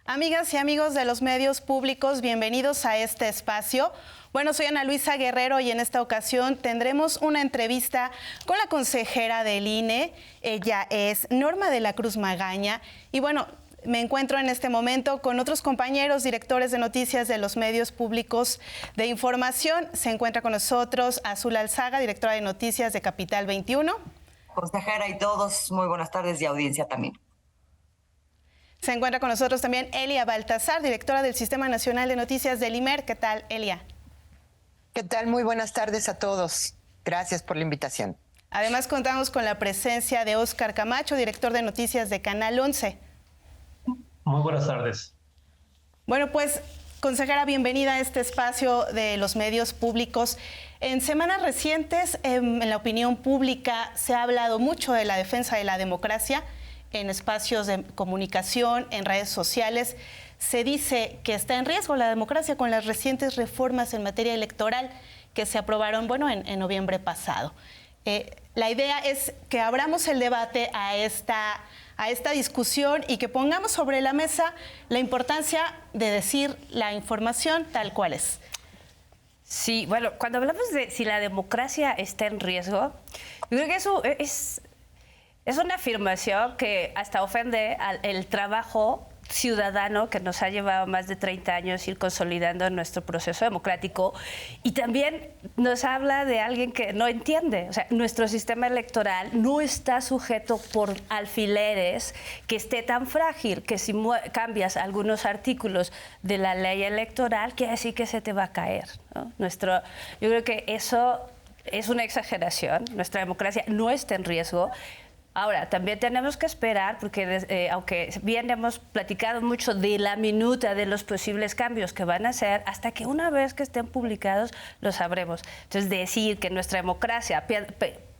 Amigas y amigos de los medios públicos, bienvenidos a este espacio. Bueno, soy Ana Luisa Guerrero y en esta ocasión tendremos una entrevista con la consejera del INE. Ella es Norma de la Cruz Magaña. Y bueno, me encuentro en este momento con otros compañeros directores de noticias de los medios públicos de información. Se encuentra con nosotros Azul Alzaga, directora de noticias de Capital 21. Consejera y todos, muy buenas tardes y audiencia también. Se encuentra con nosotros también Elia Baltazar, directora del Sistema Nacional de Noticias del IMER. ¿Qué tal, Elia? ¿Qué tal? Muy buenas tardes a todos. Gracias por la invitación. Además, contamos con la presencia de Óscar Camacho, director de noticias de Canal 11. Muy buenas tardes. Bueno, pues, consejera, bienvenida a este espacio de los medios públicos. En semanas recientes, en la opinión pública, se ha hablado mucho de la defensa de la democracia en espacios de comunicación, en redes sociales. Se dice que está en riesgo la democracia con las recientes reformas en materia electoral que se aprobaron, en noviembre pasado. La idea es que abramos el debate a esta discusión y que pongamos sobre la mesa la importancia de decir la información tal cual es. Sí, bueno, cuando hablamos de si la democracia está en riesgo, yo creo que eso es una afirmación que hasta ofende al trabajo ciudadano que nos ha llevado más de 30 años ir consolidando nuestro proceso democrático, y también nos habla de alguien que no entiende. O sea, nuestro sistema electoral no está sujeto por alfileres que esté tan frágil que si cambias algunos artículos de la ley electoral, quiere decir que se te va a caer, ¿no? Yo creo que eso es una exageración. Nuestra democracia no está en riesgo. Ahora, también tenemos que esperar, porque aunque bien hemos platicado mucho de la minuta de los posibles cambios que van a hacer, hasta que una vez que estén publicados lo sabremos. Entonces, decir que nuestra democracia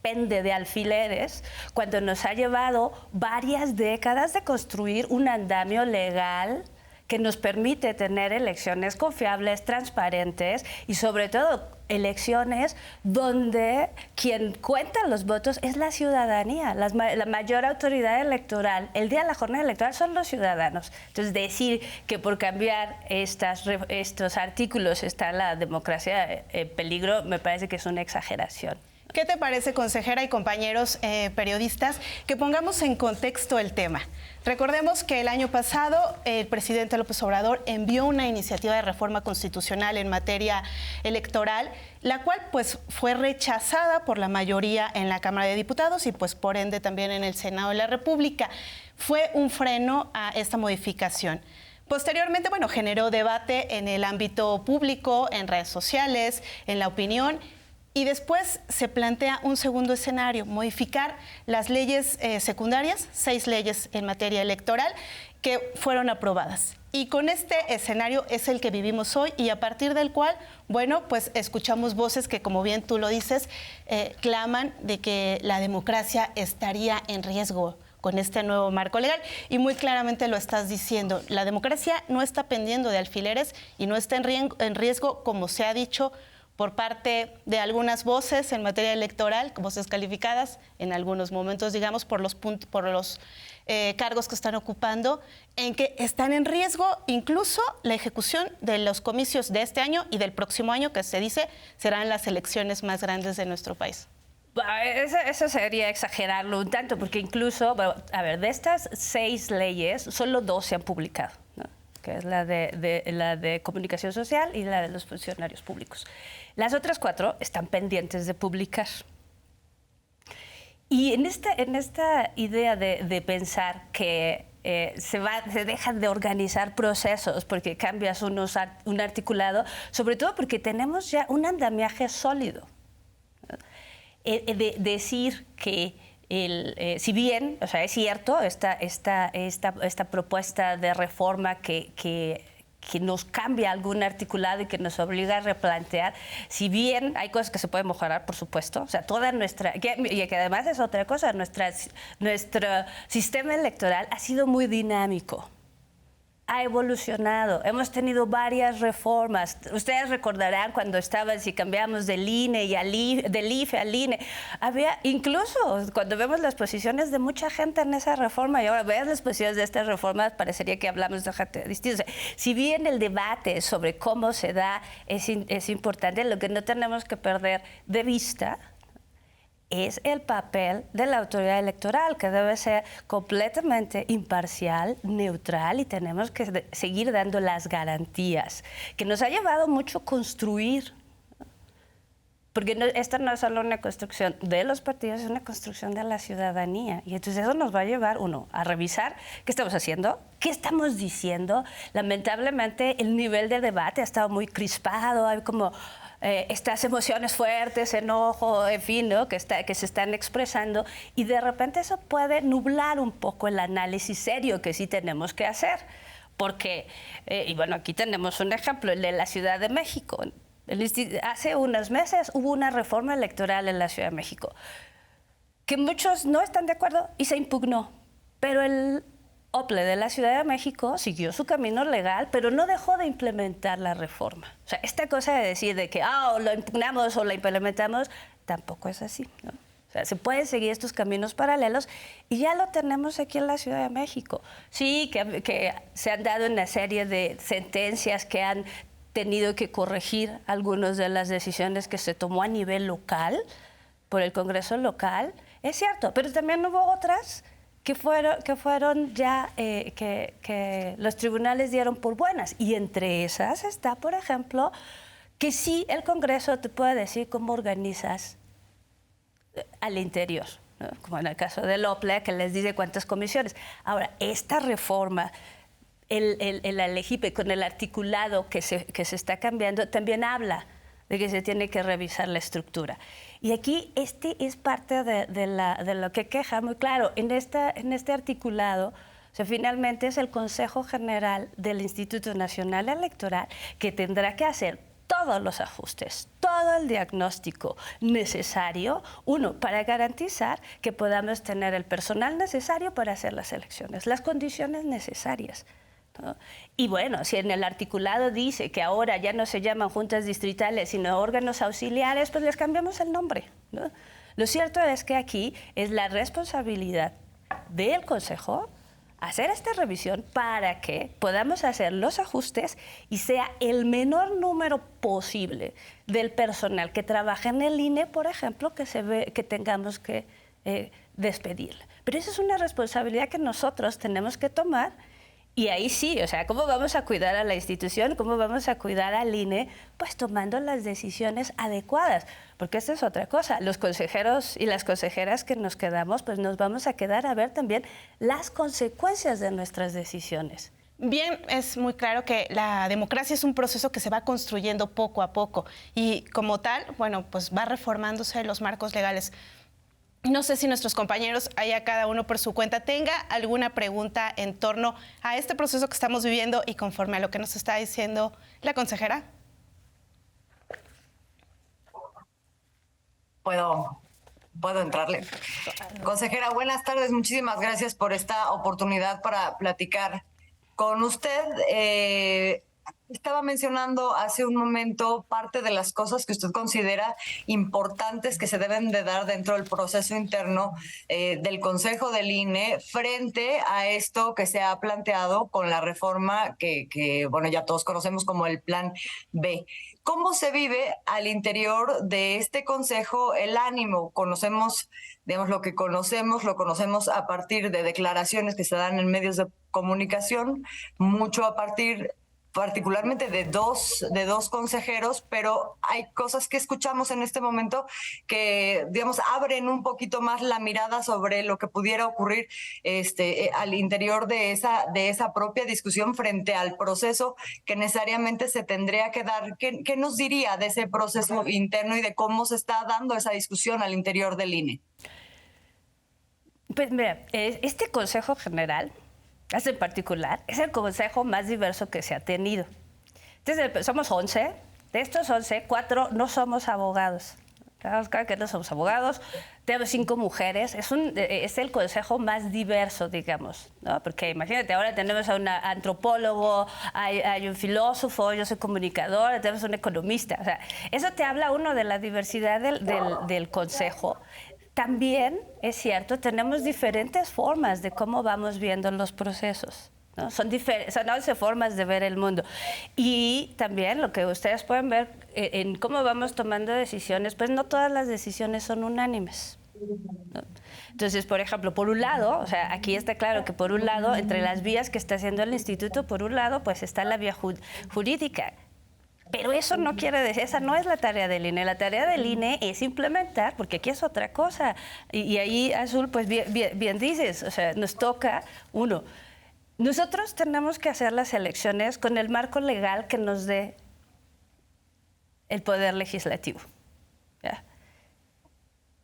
pende de alfileres, cuando nos ha llevado varias décadas de construir un andamio legal que nos permite tener elecciones confiables, transparentes y sobre todo elecciones donde quien cuenta los votos es la ciudadanía, la mayor autoridad electoral. El día de la jornada electoral son los ciudadanos. Entonces, decir que por cambiar estos artículos está la democracia en peligro, me parece que es una exageración. ¿Qué te parece, consejera y compañeros periodistas, que pongamos en contexto el tema? Recordemos que el año pasado el presidente López Obrador envió una iniciativa de reforma constitucional en materia electoral, la cual pues fue rechazada por la mayoría en la Cámara de Diputados y pues por ende también en el Senado de la República. Fue un freno a esta modificación. Posteriormente, generó debate en el ámbito público, en redes sociales, en la opinión. Y después se plantea un segundo escenario, modificar las leyes secundarias, 6 leyes en materia electoral que fueron aprobadas. Y con este escenario es el que vivimos hoy y a partir del cual, pues escuchamos voces que, como bien tú lo dices, claman de que la democracia estaría en riesgo con este nuevo marco legal. Y muy claramente lo estás diciendo, la democracia no está pendiendo de alfileres y no está en riesgo, como se ha dicho, por parte de algunas voces en materia electoral, voces calificadas en algunos momentos, digamos, por los cargos que están ocupando, en que están en riesgo incluso la ejecución de los comicios de este año y del próximo año, que se dice serán las elecciones más grandes de nuestro país. Eso sería exagerarlo un tanto, porque incluso, de estas 6 leyes, solo 2 se han publicado, ¿no? Que es la de comunicación social y la de los funcionarios públicos. Las otras 4 están pendientes de publicar. Y en esta idea de pensar que se dejan de organizar procesos porque cambias un articulado, sobre todo porque tenemos ya un andamiaje sólido, ¿no? Decir que si bien, es cierto, esta propuesta de reforma que nos cambia algún articulado y que nos obliga a replantear, si bien hay cosas que se pueden mejorar, por supuesto, toda y que además es otra cosa, nuestro sistema electoral ha sido muy dinámico. ha evolucionado. Hemos tenido varias reformas. Ustedes recordarán cuando estaban, si cambiamos del INE y del IFE al INE, había incluso cuando vemos las posiciones de mucha gente en esa reforma y ahora ves las posiciones de estas reformas, parecería que hablamos de gente distinta. O sea, si bien el debate sobre cómo se da es importante, lo que no tenemos que perder de vista es el papel de la autoridad electoral, que debe ser completamente imparcial, neutral, y tenemos que seguir dando las garantías, que nos ha llevado mucho construir. Porque esta no es solo una construcción de los partidos, es una construcción de la ciudadanía. Y entonces eso nos va a llevar, uno, a revisar qué estamos haciendo, qué estamos diciendo. Lamentablemente el nivel de debate ha estado muy crispado, hay como estas emociones fuertes, enojo, en fin, ¿no? que se están expresando, y de repente eso puede nublar un poco el análisis serio que sí tenemos que hacer. Porque, y bueno, aquí tenemos un ejemplo, el de la Ciudad de México. Hace unos meses hubo una reforma electoral en la Ciudad de México que muchos no están de acuerdo y se impugnó, pero el OPLE de la Ciudad de México siguió su camino legal, pero no dejó de implementar la reforma. O sea, esta cosa de decir de que o lo impugnamos o la implementamos, tampoco es así, ¿no? O sea, se pueden seguir estos caminos paralelos y ya lo tenemos aquí en la Ciudad de México. Sí, que se han dado una serie de sentencias que han tenido que corregir algunas de las decisiones que se tomó a nivel local, por el Congreso local, es cierto, pero también hubo otras que fueron ya, que los tribunales dieron por buenas. Y entre esas está, por ejemplo, que sí el Congreso te puede decir cómo organizas al interior, ¿no? Como en el caso del OPLE, que les dice cuántas comisiones. Ahora, esta reforma, el ALEGIPE, con el articulado que se está cambiando, también habla de que se tiene que revisar la estructura. Y aquí es parte de lo que queja muy claro. En este articulado, o sea, finalmente es el Consejo General del Instituto Nacional Electoral que tendrá que hacer todos los ajustes, todo el diagnóstico necesario, uno, para garantizar que podamos tener el personal necesario para hacer las elecciones, las condiciones necesarias, ¿no? Y bueno, si en el articulado dice que ahora ya no se llaman juntas distritales, sino órganos auxiliares, pues les cambiamos el nombre, ¿no? Lo cierto es que aquí es la responsabilidad del Consejo hacer esta revisión para que podamos hacer los ajustes y sea el menor número posible del personal que trabaja en el INE, por ejemplo, que tengamos que despedir. Pero esa es una responsabilidad que nosotros tenemos que tomar. Y ahí sí, o sea, ¿cómo vamos a cuidar a la institución? ¿Cómo vamos a cuidar al INE? Pues tomando las decisiones adecuadas, porque esta es otra cosa. Los consejeros y las consejeras que nos quedamos, pues nos vamos a quedar a ver también las consecuencias de nuestras decisiones. Bien, es muy claro que la democracia es un proceso que se va construyendo poco a poco y como tal, bueno, pues va reformándose los marcos legales. No sé si nuestros compañeros, allá cada uno por su cuenta, tenga alguna pregunta en torno a este proceso que estamos viviendo y conforme a lo que nos está diciendo la consejera. ¿Puedo entrarle? Consejera, buenas tardes. Muchísimas gracias por esta oportunidad para platicar con usted. Estaba mencionando hace un momento parte de las cosas que usted considera importantes que se deben de dar dentro del proceso interno del Consejo del INE frente a esto que se ha planteado con la reforma que bueno, ya todos conocemos como el Plan B. ¿Cómo se vive al interior de este Consejo el ánimo? Conocemos, digamos, lo conocemos a partir de declaraciones que se dan en medios de comunicación, mucho a partir particularmente de dos consejeros, pero hay cosas que escuchamos en este momento que, digamos, abren un poquito más la mirada sobre lo que pudiera ocurrir al interior de esa propia discusión frente al proceso que necesariamente se tendría que dar. ¿Qué nos diría de ese proceso interno y de cómo se está dando esa discusión al interior del INE? Pues mira, este Consejo General, este en particular, es el consejo más diverso que se ha tenido. Entonces, somos 11. De estos 11, 4 no somos abogados. Oscar, que no somos abogados, tenemos 5 mujeres, es el consejo más diverso, digamos, ¿no? Porque imagínate, ahora tenemos a un antropólogo, hay un filósofo, yo soy comunicador, tenemos un economista, o sea, eso te habla uno de la diversidad del consejo. También, es cierto, tenemos diferentes formas de cómo vamos viendo los procesos, ¿no? Son 11 formas de ver el mundo. Y también lo que ustedes pueden ver en cómo vamos tomando decisiones, pues no todas las decisiones son unánimes, ¿no? Entonces, por ejemplo, por un lado, o sea, aquí está claro que por un lado, entre las vías que está haciendo el instituto, por un lado, pues está la vía jurídica. Pero eso no quiere decir, esa no es la tarea del INE. La tarea del INE es implementar, porque aquí es otra cosa. Y ahí, Azul, pues bien dices, o sea, nos toca, uno, nosotros tenemos que hacer las elecciones con el marco legal que nos dé el poder legislativo, ¿ya?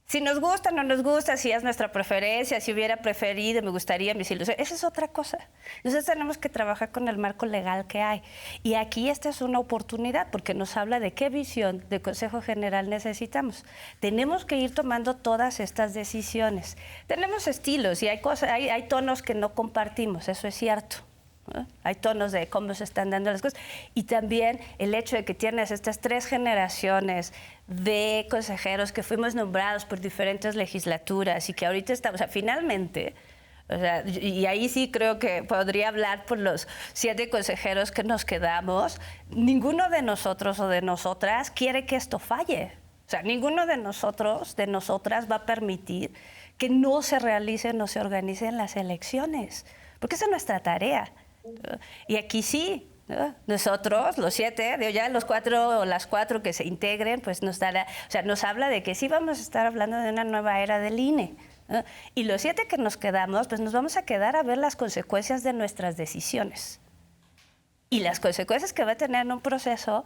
Si nos gusta, no nos gusta, si es nuestra preferencia, si hubiera preferido, me gustaría, mis ilusiones, esa es otra cosa. Nosotros tenemos que trabajar con el marco legal que hay. Y aquí esta es una oportunidad porque nos habla de qué visión de Consejo General necesitamos. Tenemos que ir tomando todas estas decisiones. Tenemos estilos y hay tonos que no compartimos, eso es cierto, ¿no? Hay tonos de cómo se están dando las cosas. Y también el hecho de que tienes estas 3 generaciones de consejeros que fuimos nombrados por diferentes legislaturas y que ahorita estamos, o sea, finalmente, o sea, y ahí sí creo que podría hablar por los 7 consejeros que nos quedamos, ninguno de nosotros o de nosotras quiere que esto falle. O sea, ninguno de nosotros, de nosotras va a permitir que no se realicen, no se organicen las elecciones, porque esa es nuestra tarea. Y aquí sí, ¿no? Nosotros, los 7, ya los 4 o las 4 que se integren, pues nos dará, o sea, nos habla de que sí vamos a estar hablando de una nueva era del INE, ¿no? Y los 7 que nos quedamos, pues nos vamos a quedar a ver las consecuencias de nuestras decisiones. Y las consecuencias que va a tener en un proceso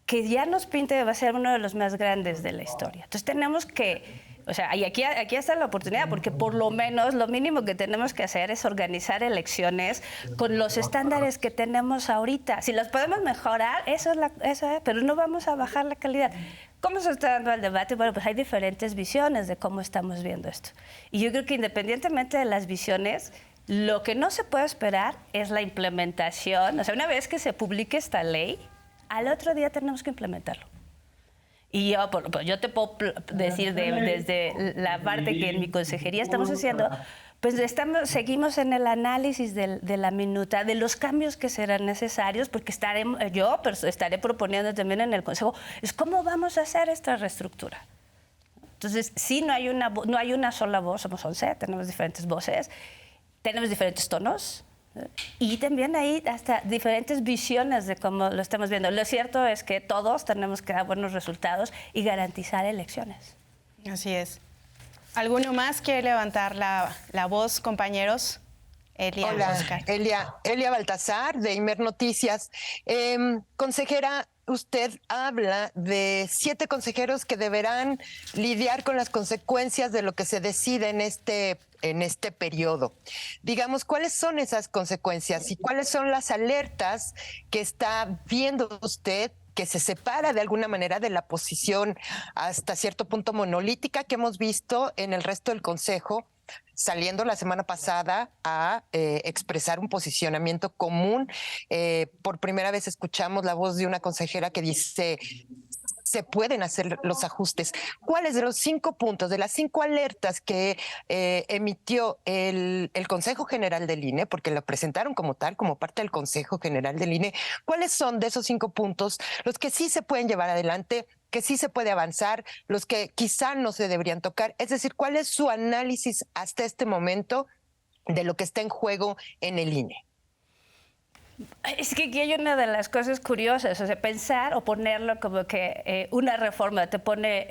que ya nos pinta que va a ser uno de los más grandes de la historia. Entonces tenemos que... O sea, y aquí está la oportunidad, porque por lo menos lo mínimo que tenemos que hacer es organizar elecciones con los estándares que tenemos ahorita. Si los podemos mejorar, eso es, pero no vamos a bajar la calidad. ¿Cómo se está dando el debate? Bueno, pues hay diferentes visiones de cómo estamos viendo esto. Y yo creo que independientemente de las visiones, lo que no se puede esperar es la implementación. O sea, una vez que se publique esta ley, al otro día tenemos que implementarlo. Y yo te puedo decir desde la parte que en mi consejería estamos haciendo, pues seguimos en el análisis de la minuta, de los cambios que serán necesarios, porque estaré proponiendo también en el Consejo, es cómo vamos a hacer esta reestructura. Entonces, sí, no hay una sola voz, somos 11, tenemos diferentes voces, tenemos diferentes tonos, y también hay hasta diferentes visiones de cómo lo estamos viendo. Lo cierto es que todos tenemos que dar buenos resultados y garantizar elecciones. Así es. ¿Alguno más quiere levantar la voz, compañeros? Elia, hola, Oscar. Elia Baltasar, de Imer Noticias. Consejera, usted habla de 7 consejeros que deberán lidiar con las consecuencias de lo que se decide en este periodo. Digamos, ¿cuáles son esas consecuencias y cuáles son las alertas que está viendo usted que se separa de alguna manera de la posición hasta cierto punto monolítica que hemos visto en el resto del Consejo, saliendo la semana pasada a expresar un posicionamiento común? Por primera vez escuchamos la voz de una consejera que dice: se pueden hacer los ajustes. ¿Cuáles de los 5 puntos, de las 5 alertas que emitió el Consejo General del INE, porque lo presentaron como tal, como parte del Consejo General del INE, cuáles son de esos 5 puntos los que sí se pueden llevar adelante, que sí se puede avanzar, los que quizá no se deberían tocar? Es decir, ¿cuál es su análisis hasta este momento de lo que está en juego en el INE? Es que aquí hay una de las cosas curiosas, o sea, pensar o ponerlo como que una reforma te pone,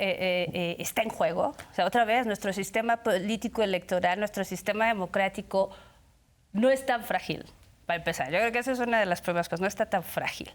está en juego. O sea, otra vez, nuestro sistema político electoral, nuestro sistema democrático no es tan frágil, para empezar. Yo creo que esa es una de las primeras cosas, no está tan frágil.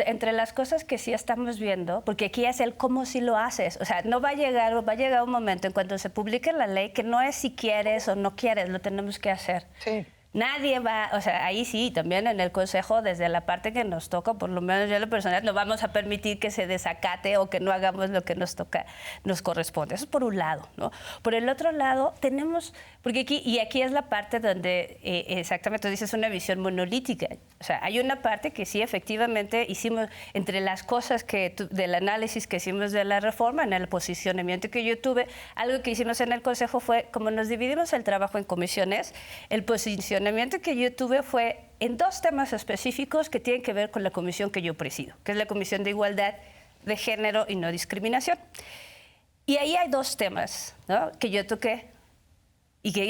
Entre las cosas que sí estamos viendo, porque aquí es el cómo sí lo haces, o sea, va a llegar un momento en cuanto se publique la ley que no es si quieres o no quieres, lo tenemos que hacer. Sí. Nadie va, o sea, ahí sí, también en el Consejo, desde la parte que nos toca, por lo menos yo en lo personal, no vamos a permitir que se desacate o que no hagamos lo que nos toca, nos corresponde. Eso es por un lado, ¿no? Por el otro lado, tenemos, porque aquí es la parte donde exactamente tú dices una visión monolítica. O sea, hay una parte que sí, efectivamente, hicimos, entre las cosas del análisis que hicimos de la reforma, en el posicionamiento que yo tuve, algo que hicimos en el Consejo fue, como nos dividimos el trabajo en comisiones, el posicionamiento que yo tuve fue en 2 temas específicos que tienen que ver con la comisión que yo presido, que es la Comisión de Igualdad de Género y No Discriminación. Y ahí hay 2 temas, ¿no?, que yo toqué. Y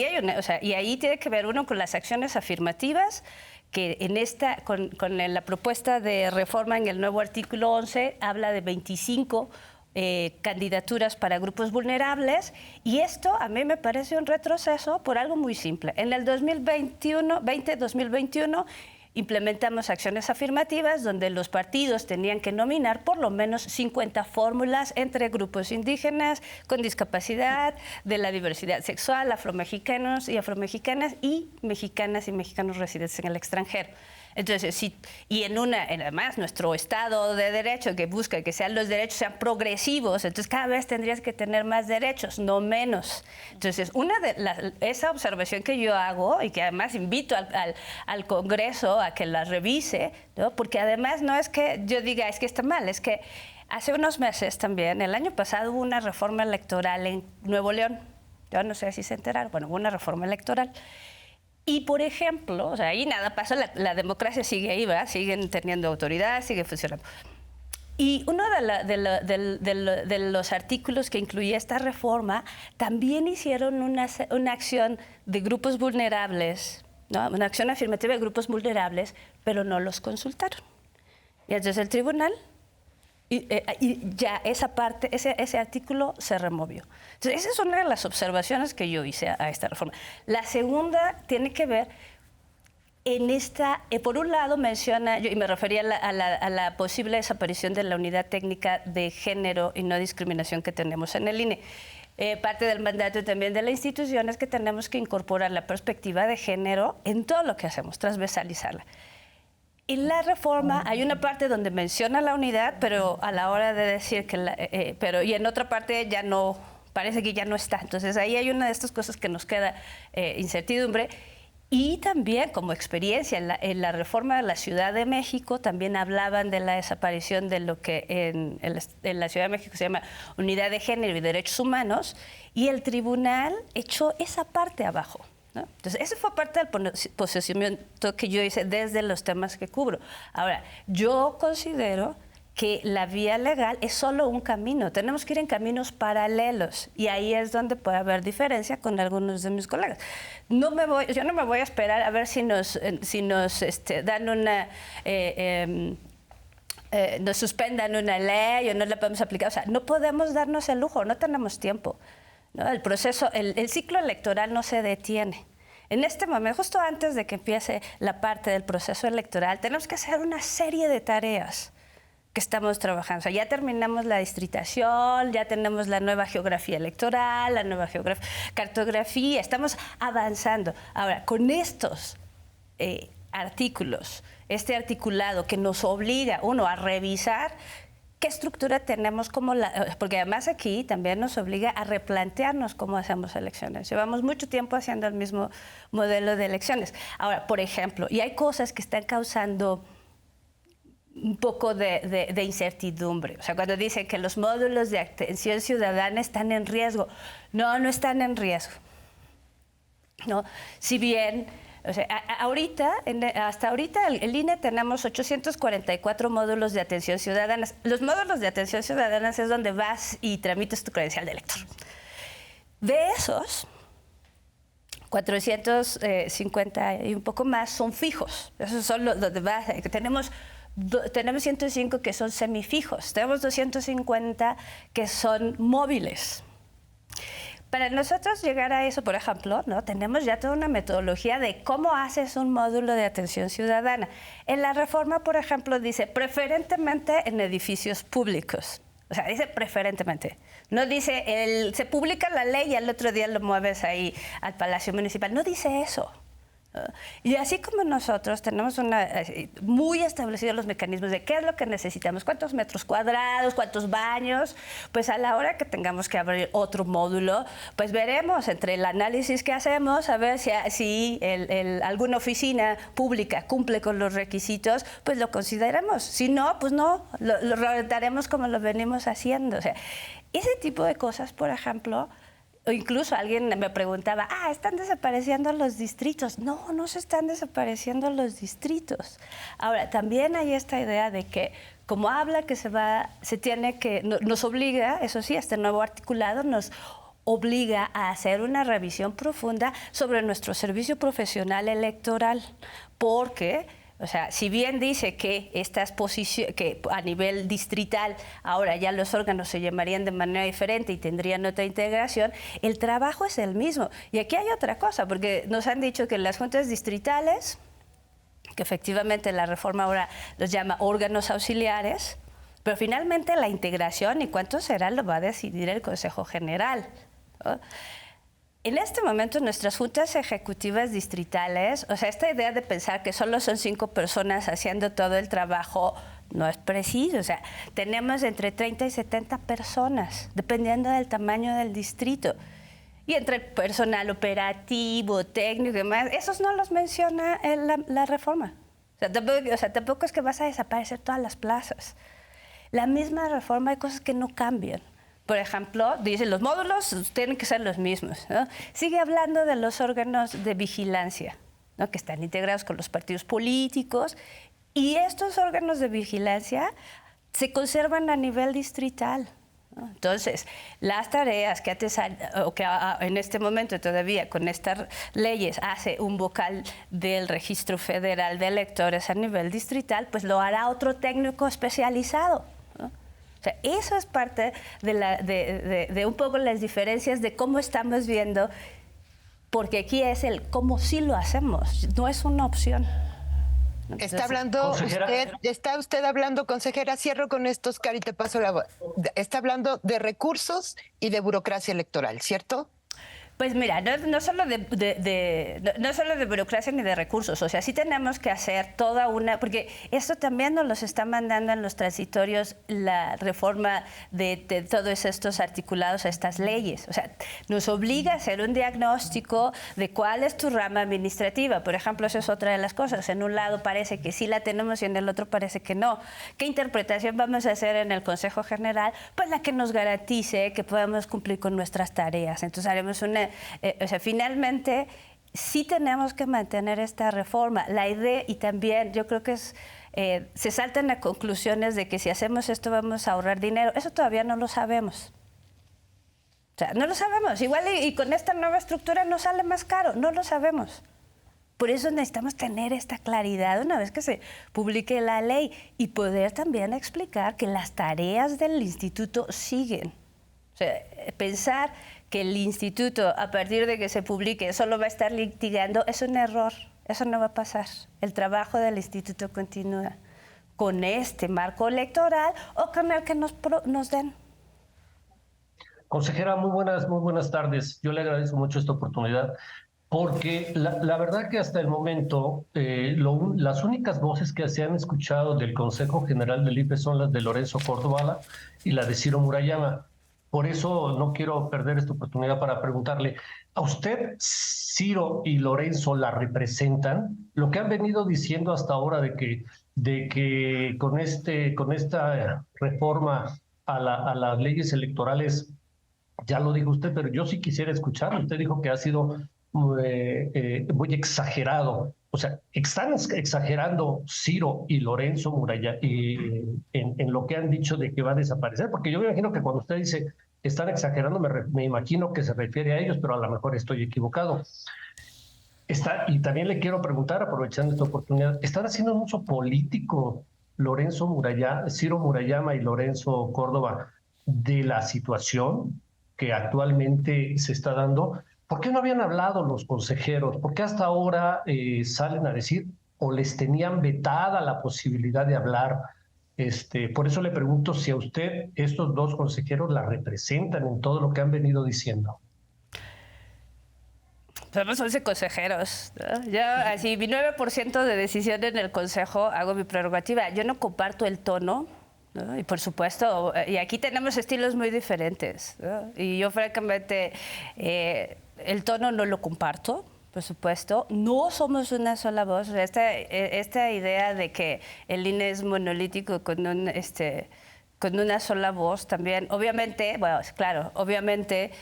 ahí tiene que ver uno con las acciones afirmativas, que con la propuesta de reforma en el nuevo artículo 11 habla de 25 candidaturas para grupos vulnerables, y esto a mí me parece un retroceso por algo muy simple. En el 2021 implementamos acciones afirmativas donde los partidos tenían que nominar por lo menos 50 fórmulas entre grupos indígenas, con discapacidad, de la diversidad sexual, afromexicanos y afromexicanas, y mexicanas y mexicanos residentes en el extranjero. Entonces, sí, y además nuestro Estado de Derecho, que busca que los derechos sean progresivos, entonces cada vez tendrías que tener más derechos, no menos. Entonces, esa observación que yo hago, y que además invito al Congreso a que la revise, ¿no?, porque además no es que yo diga es que está mal, es que hace unos meses también, el año pasado, hubo una reforma electoral en Nuevo León. Yo no sé si se enteraron, bueno, hubo una reforma electoral. Y, por ejemplo, o sea, ahí nada pasó, la democracia sigue ahí, ¿verdad? Siguen teniendo autoridad, sigue funcionando. Y uno de los artículos que incluía esta reforma, también hicieron una acción de grupos vulnerables, ¿no?, una acción afirmativa de grupos vulnerables, pero no los consultaron. Y entonces el tribunal, y ya esa parte, ese artículo se removió. Entonces, esa es una de las observaciones que yo hice a esta reforma. La segunda tiene que ver por un lado menciona, y me refería a la posible desaparición de la unidad técnica de género y no discriminación que tenemos en el INE. Parte del mandato también de la institución es que tenemos que incorporar la perspectiva de género en todo lo que hacemos, transversalizarla. En la reforma hay una parte donde menciona la unidad, pero a la hora de decir que y en otra parte ya no, parece que ya no está. Entonces ahí hay una de estas cosas que nos queda incertidumbre. Y también como experiencia, en la reforma de la Ciudad de México también hablaban de la desaparición de lo que en la Ciudad de México se llama Unidad de Género y Derechos Humanos, y el tribunal echó esa parte abajo, ¿no? Entonces, esa fue parte del posicionamiento que yo hice desde los temas que cubro. Ahora, yo considero que la vía legal es solo un camino. Tenemos que ir en caminos paralelos, y ahí es donde puede haber diferencia con algunos de mis colegas. Yo no me voy a esperar a ver si nos dan nos suspendan una ley o no la podemos aplicar. O sea, no podemos darnos el lujo, no tenemos tiempo, ¿no? El proceso, el ciclo electoral no se detiene. En este momento, justo antes de que empiece la parte del proceso electoral, tenemos que hacer una serie de tareas que estamos trabajando. O sea, ya terminamos la distritación, ya tenemos la nueva geografía electoral, la nueva cartografía, estamos avanzando. Ahora, con estos artículos, este articulado que nos obliga, uno, a revisar qué estructura tenemos, porque además aquí también nos obliga a replantearnos cómo hacemos elecciones. Llevamos mucho tiempo haciendo el mismo modelo de elecciones. Ahora, por ejemplo, y hay cosas que están causando un poco de incertidumbre. O sea, cuando dicen que los módulos de atención ciudadana están en riesgo. No están en riesgo. ¿No? Si bien, o sea, hasta ahorita el INE tenemos 844 módulos de atención ciudadana. Los módulos de atención ciudadana es donde vas y tramitas tu credencial de elector. De esos, 450 y un poco más son fijos. Esos son los donde vas. Tenemos 105 que son semifijos, tenemos 250 que son móviles. Para nosotros llegar a eso, por ejemplo, ¿no?, tenemos ya toda una metodología de cómo haces un módulo de atención ciudadana. En la reforma, por ejemplo, dice preferentemente en edificios públicos. O sea, dice preferentemente. No dice, se publica la ley y al otro día lo mueves ahí al Palacio Municipal. No dice eso. Y así como nosotros tenemos muy establecidos los mecanismos de qué es lo que necesitamos, cuántos metros cuadrados, cuántos baños, pues a la hora que tengamos que abrir otro módulo, pues veremos entre el análisis que hacemos a ver si alguna oficina pública cumple con los requisitos, pues lo consideramos. Si no, pues no, lo reventaremos como lo venimos haciendo. O sea, ese tipo de cosas, por ejemplo. O incluso alguien me preguntaba, ¿están desapareciendo los distritos? No, no se están desapareciendo los distritos. Ahora, también hay esta idea de que, como habla que nos obliga, eso sí, este nuevo articulado nos obliga a hacer una revisión profunda sobre nuestro servicio profesional electoral, porque... O sea, si bien dice que que a nivel distrital ahora ya los órganos se llamarían de manera diferente y tendrían otra integración, el trabajo es el mismo. Y aquí hay otra cosa, porque nos han dicho que las juntas distritales, que efectivamente la reforma ahora los llama órganos auxiliares, pero finalmente la integración y cuánto será lo va a decidir el Consejo General, ¿no? En este momento nuestras juntas ejecutivas distritales, o sea, esta idea de pensar que solo son 5 personas haciendo todo el trabajo no es preciso. O sea, tenemos entre 30 y 70 personas, dependiendo del tamaño del distrito. Y entre el personal operativo, técnico y demás, esos no los menciona la reforma. O sea, tampoco es que vas a desaparecer todas las plazas. La misma reforma hay cosas que no cambian. Por ejemplo, dice, los módulos tienen que ser los mismos, ¿no? Sigue hablando de los órganos de vigilancia, ¿no? Que están integrados con los partidos políticos, y estos órganos de vigilancia se conservan a nivel distrital, ¿no? Entonces, las tareas que en este momento todavía con estas leyes hace un vocal del Registro Federal de Electores a nivel distrital, pues lo hará otro técnico especializado. O sea, eso es parte de un poco las diferencias de cómo estamos viendo, porque aquí es cómo sí lo hacemos, no es una opción. Entonces, está usted hablando, consejera, cierro con estos, Cari, te paso la voz. Está hablando de recursos y de burocracia electoral, ¿cierto? Pues mira, no solo de burocracia ni de recursos, o sea, sí tenemos que hacer toda porque esto también nos los está mandando en los transitorios la reforma de todos estos articulados a estas leyes. O sea, nos obliga a hacer un diagnóstico de cuál es tu rama administrativa. Por ejemplo, eso es otra de las cosas. En un lado parece que sí la tenemos y en el otro parece que no. ¿Qué interpretación vamos a hacer en el Consejo General? Pues la que nos garantice que podamos cumplir con nuestras tareas. Entonces haremos o sea, finalmente sí tenemos que mantener esta reforma. La idea, y también yo creo que se saltan a conclusiones de que si hacemos esto vamos a ahorrar dinero. Eso todavía no lo sabemos. O sea, no lo sabemos. Igual y con esta nueva estructura nos sale más caro. No lo sabemos. Por eso necesitamos tener esta claridad una vez que se publique la ley y poder también explicar que las tareas del instituto siguen. O sea, pensar que el instituto, a partir de que se publique, solo va a estar litigando, es un error. Eso no va a pasar. El trabajo del instituto continúa con este marco electoral o con el que nos den. Consejera, muy buenas tardes. Yo le agradezco mucho esta oportunidad porque la verdad que hasta el momento las únicas voces que se han escuchado del Consejo General del IFE son las de Lorenzo Córdoba y la de Ciro Murayama. Por eso no quiero perder esta oportunidad para preguntarle, ¿a usted, Ciro y Lorenzo la representan? Lo que han venido diciendo hasta ahora de que con esta reforma a las leyes electorales, ya lo dijo usted, pero yo sí quisiera escuchar. Usted dijo que ha sido muy exagerado. O sea, están exagerando Ciro y Lorenzo Murayama en lo que han dicho de que va a desaparecer, porque yo me imagino que cuando usted dice están exagerando, me imagino que se refiere a ellos, pero a lo mejor estoy equivocado. Y también le quiero preguntar, aprovechando esta oportunidad, ¿están haciendo un uso político Ciro Murayama y Lorenzo Córdoba de la situación que actualmente se está dando? ¿Por qué no habían hablado los consejeros? ¿Por qué hasta ahora salen a decir o les tenían vetada la posibilidad de hablar? Por eso le pregunto si a usted estos dos consejeros la representan en todo lo que han venido diciendo. somos 11 consejeros, ¿no? Yo, así, mi 9% de decisión en el consejo hago mi prerrogativa. Yo no comparto el tono, ¿no? Y por supuesto, y aquí tenemos estilos muy diferentes, ¿no? Y yo francamente el tono no lo comparto, por supuesto. No somos una sola voz. O sea, esta idea de que el INE es monolítico con una sola voz también, obviamente, bueno, claro, obviamente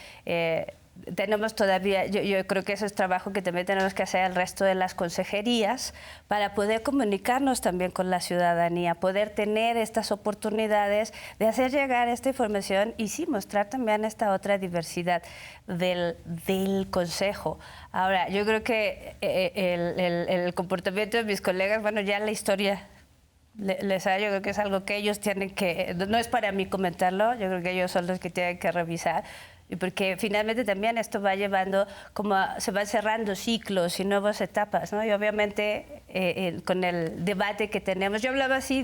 tenemos todavía, yo creo que eso es trabajo que también tenemos que hacer el resto de las consejerías para poder comunicarnos también con la ciudadanía, poder tener estas oportunidades de hacer llegar esta información y sí, mostrar también esta otra diversidad del Consejo. Ahora, yo creo que el comportamiento de mis colegas, bueno, ya la historia yo creo que es algo que ellos tienen que, no es para mí comentarlo, yo creo que ellos son los que tienen que revisar. Y porque finalmente también esto va llevando, se van cerrando ciclos y nuevas etapas, ¿no? Y obviamente con el debate que tenemos, yo hablaba así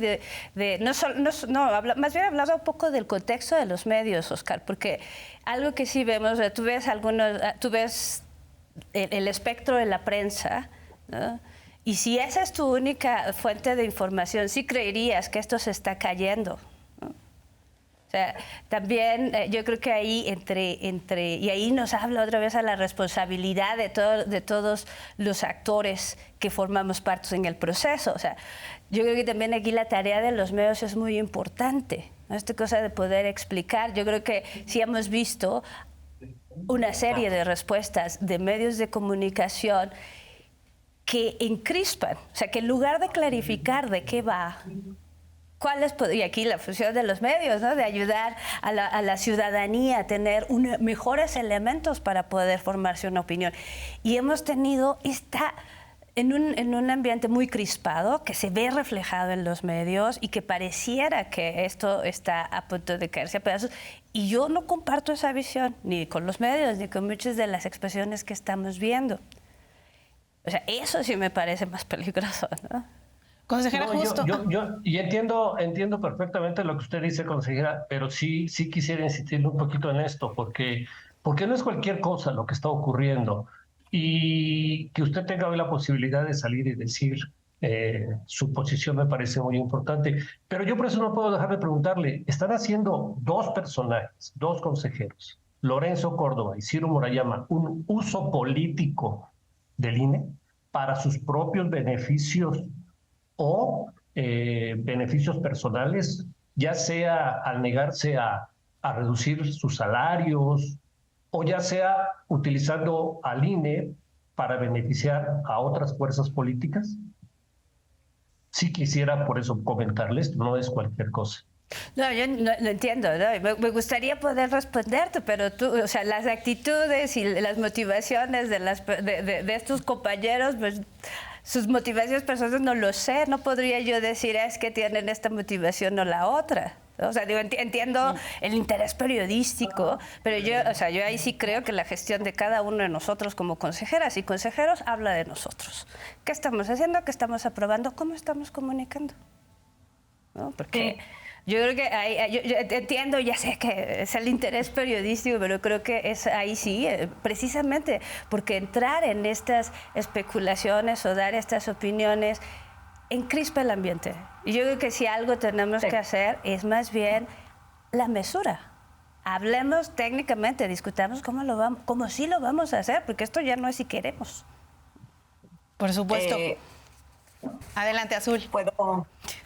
más bien hablaba un poco del contexto de los medios, Oscar, porque algo que sí vemos, tú ves el espectro de la prensa, ¿no? Y si esa es tu única fuente de información, sí creerías que esto se está cayendo. O sea, también yo creo que ahí y ahí nos habla otra vez a la responsabilidad de todos los actores que formamos parte en el proceso. O sea, yo creo que también aquí la tarea de los medios es muy importante, ¿no? Esta cosa de poder explicar. Yo creo que sí hemos visto una serie de respuestas de medios de comunicación que encrispan, o sea, que en lugar de clarificar de qué va, y aquí la función de los medios, ¿no? De ayudar a la ciudadanía a tener mejores elementos para poder formarse una opinión. Y hemos tenido en un ambiente muy crispado, que se ve reflejado en los medios y que pareciera que esto está a punto de caerse a pedazos. Y yo no comparto esa visión, ni con los medios, ni con muchas de las expresiones que estamos viendo. O sea, eso sí me parece más peligroso, ¿no? Consejera, justo. Y entiendo perfectamente lo que usted dice, consejera, pero sí quisiera insistir un poquito en esto, porque no es cualquier cosa lo que está ocurriendo. Y que usted tenga hoy la posibilidad de salir y decir su posición me parece muy importante. Pero yo por eso no puedo dejar de preguntarle, están haciendo dos personajes, dos consejeros, Lorenzo Córdoba y Ciro Murayama, un uso político del INE para sus propios beneficios o beneficios personales, ya sea al negarse a reducir sus salarios o ya sea utilizando al INE para beneficiar a otras fuerzas políticas. Sí quisiera por eso comentarles, no es cualquier cosa. No, yo no entiendo, ¿no? Me gustaría poder responderte, pero o sea, las actitudes y las motivaciones de estos compañeros, pues sus motivaciones personales no lo sé, no podría yo decir es que tienen esta motivación o la otra. O sea, digo, entiendo el interés periodístico, pero yo ahí sí creo que la gestión de cada uno de nosotros como consejeras y consejeros habla de nosotros. ¿Qué estamos haciendo? ¿Qué estamos aprobando? ¿Cómo estamos comunicando? ¿No? Porque yo creo que yo entiendo, ya sé que es el interés periodístico, pero creo que es ahí sí, precisamente porque entrar en estas especulaciones o dar estas opiniones encrispa el ambiente. Y yo creo que si algo tenemos que hacer es más bien la mesura. Hablemos técnicamente, discutamos cómo sí lo vamos a hacer, porque esto ya no es si queremos. Por supuesto. Adelante, Azul.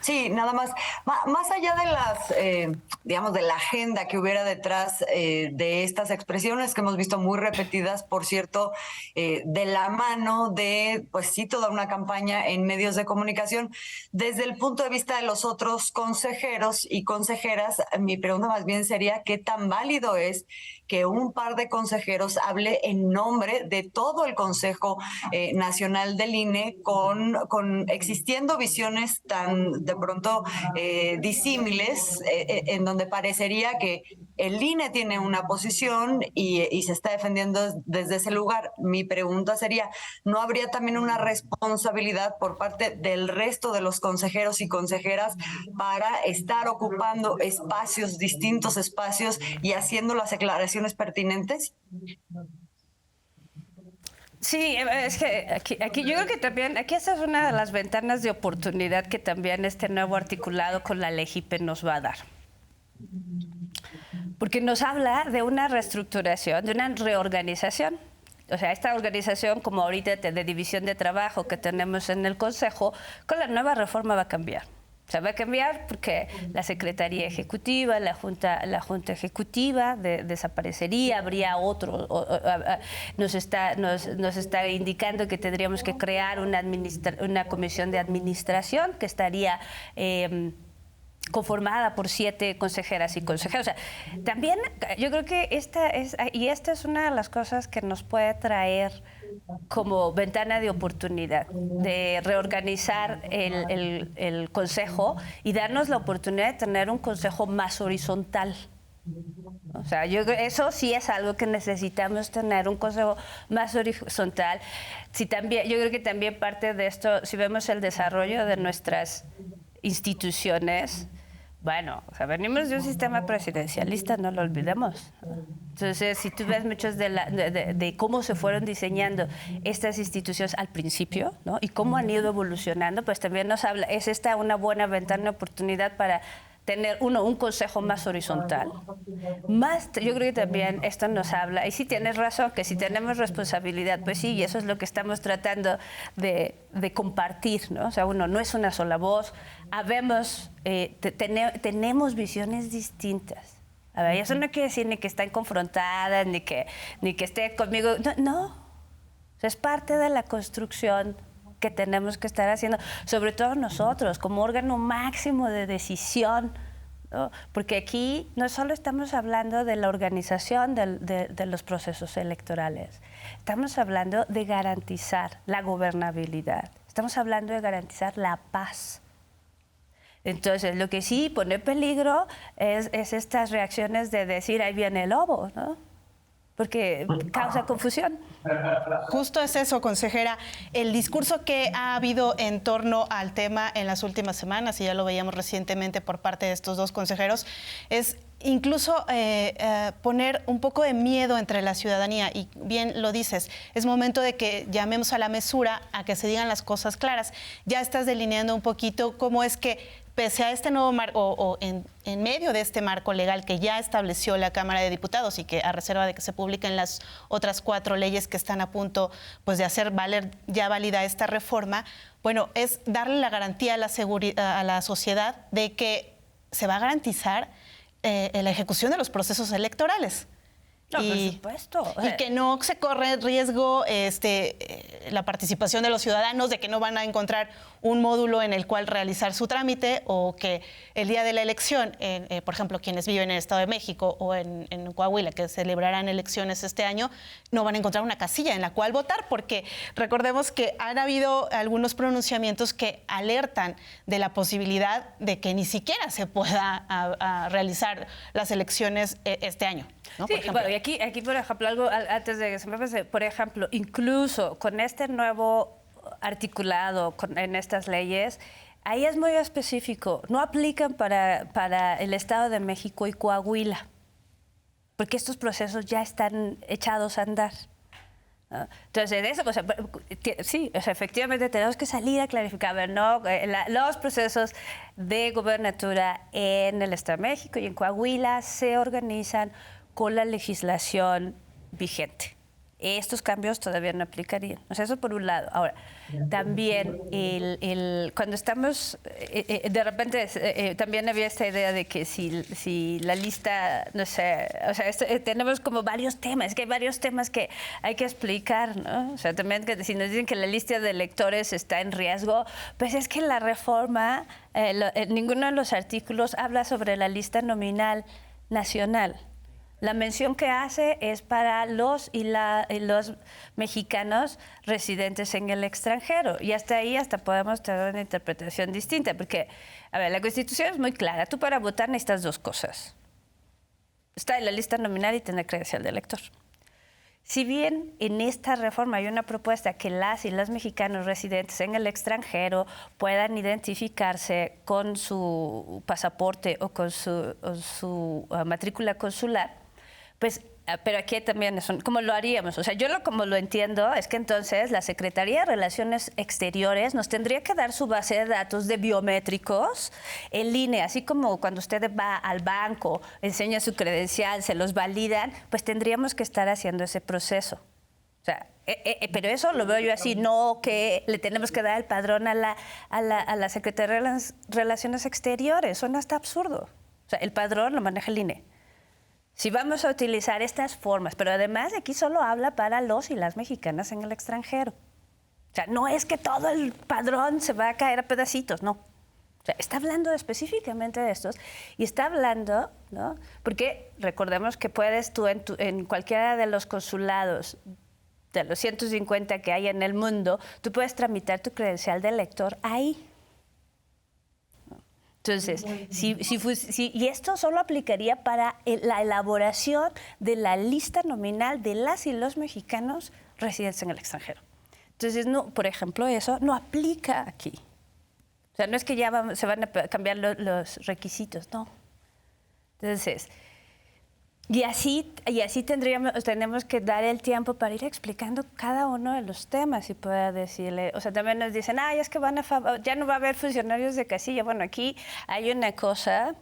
Sí, nada más. Más allá de las, digamos, de la agenda que hubiera detrás de estas expresiones que hemos visto muy repetidas, por cierto, de la mano de, pues sí, toda una campaña en medios de comunicación, desde el punto de vista de los otros consejeros y consejeras, mi pregunta más bien sería, ¿qué tan válido es que un par de consejeros hable en nombre de todo el Consejo Nacional del INE con existiendo visiones tan de pronto disímiles, en donde parecería que el INE tiene una posición y se está defendiendo desde ese lugar? Mi pregunta sería, ¿no habría también una responsabilidad por parte del resto de los consejeros y consejeras para estar ocupando distintos espacios y haciendo las aclaraciones pertinentes? Sí, es que aquí yo creo que también, aquí esa es una de las ventanas de oportunidad que también este nuevo articulado con la LEGIPE nos va a dar. Porque nos habla de una reestructuración, de una reorganización. O sea, esta organización, como ahorita de división de trabajo que tenemos en el Consejo, con la nueva reforma va a cambiar. O sea, va a cambiar porque la Secretaría Ejecutiva, la Junta Ejecutiva desaparecería, habría otro, nos está indicando que tendríamos que crear una comisión de administración que estaría conformada por 7 consejeras y consejeros. O sea, también yo creo que esta es una de las cosas que nos puede traer como ventana de oportunidad, de reorganizar el Consejo y darnos la oportunidad de tener un Consejo más horizontal. O sea, eso sí es algo que necesitamos tener, un Consejo más horizontal. Yo creo que también parte de esto, si vemos el desarrollo de nuestras instituciones, bueno, o sea, venimos de un sistema presidencialista, no lo olvidemos. Entonces, si tú ves muchos de cómo se fueron diseñando estas instituciones al principio, ¿no? Y cómo han ido evolucionando, pues también nos habla, es esta una buena ventana de oportunidad para tener un consejo más horizontal. Yo creo que también esto nos habla, y sí tienes razón, que si tenemos responsabilidad, pues sí, y eso es lo que estamos tratando de compartir, ¿no? O sea, no es una sola voz, tenemos visiones distintas. A ver, eso no quiere decir ni que estén confrontadas, ni que esté conmigo, no. O sea, es parte de la construcción que tenemos que estar haciendo, sobre todo nosotros, como órgano máximo de decisión, ¿no? Porque aquí no solo estamos hablando de la organización de los procesos electorales, estamos hablando de garantizar la gobernabilidad, estamos hablando de garantizar la paz. Entonces, lo que sí pone en peligro es estas reacciones de decir, ahí viene el lobo, ¿no? Porque causa confusión. Justo es eso, consejera. El discurso que ha habido en torno al tema en las últimas semanas, y ya lo veíamos recientemente por parte de estos 2 consejeros, es incluso poner un poco de miedo entre la ciudadanía. Y bien lo dices, es momento de que llamemos a la mesura, a que se digan las cosas claras. Ya estás delineando un poquito cómo es que, pese a este nuevo marco, o en medio de este marco legal que ya estableció la Cámara de Diputados y que a reserva de que se publiquen las otras 4 leyes que están a punto, pues, de hacer valer ya válida esta reforma, bueno, es darle la garantía a la sociedad de que se va a garantizar la ejecución de los procesos electorales. No, por supuesto. Y que no se corre riesgo la participación de los ciudadanos, de que no van a encontrar un módulo en el cual realizar su trámite, o que el día de la elección, por ejemplo, quienes viven en el Estado de México o en Coahuila, que celebrarán elecciones este año, no van a encontrar una casilla en la cual votar, porque recordemos que han habido algunos pronunciamientos que alertan de la posibilidad de que ni siquiera se pueda realizar las elecciones este año, ¿no? Sí, bueno, y aquí, por ejemplo, algo antes de que se me pase, por ejemplo, incluso con este nuevo articulado en estas leyes, ahí es muy específico, no aplican para el Estado de México y Coahuila, porque estos procesos ya están echados a andar, ¿no? Entonces, eso, o sea, sí, o sea, efectivamente tenemos que salir a clarificar, a ver, ¿no? Los procesos de gobernatura en el Estado de México y en Coahuila se organizan con la legislación vigente. Estos cambios todavía no aplicarían. O sea, eso por un lado. Ahora, también cuando estamos, de repente también había esta idea de que si la lista, no sé, o sea, tenemos como varios temas, que hay varios temas que hay que explicar, ¿no? O sea, también que si nos dicen que la lista de electores está en riesgo, pues es que la reforma, ninguno de los artículos habla sobre la lista nominal nacional. La mención que hace es para los mexicanos residentes en el extranjero. Y hasta ahí podemos tener una interpretación distinta. Porque, a ver, la Constitución es muy clara. Tú para votar necesitas 2 cosas. Está en la lista nominal y tener credencial de elector. Si bien en esta reforma hay una propuesta que las y los mexicanos residentes en el extranjero puedan identificarse con su pasaporte o con su matrícula consular, pues Pero aquí también es ¿cómo lo haríamos? O sea, como lo entiendo es que entonces la Secretaría de Relaciones Exteriores nos tendría que dar su base de datos de biométricos en línea, así como cuando usted va al banco, enseña su credencial, se los validan, pues tendríamos que estar haciendo ese proceso. O sea, pero eso lo veo yo así, no que le tenemos que dar el padrón a la Secretaría de Relaciones Exteriores, eso no está absurdo. O sea, el padrón lo maneja el INE. Si vamos a utilizar estas formas, pero además aquí solo habla para los y las mexicanas en el extranjero. O sea, no es que todo el padrón se va a caer a pedacitos, no. O sea, está hablando específicamente de estos y está hablando, ¿no? Porque recordemos que puedes tú en cualquiera de los consulados, de los 150 que hay en el mundo, tú puedes tramitar tu credencial de elector ahí. Entonces, y esto solo aplicaría para la elaboración de la lista nominal de las y los mexicanos residentes en el extranjero. Entonces, no, por ejemplo, eso no aplica aquí. O sea, no es que ya se van a cambiar los requisitos, no. Entonces, y así tenemos que dar el tiempo para ir explicando cada uno de los temas y poder decirle, o sea, también nos dicen, es que ya no va a haber funcionarios de casilla. Bueno, aquí hay una cosa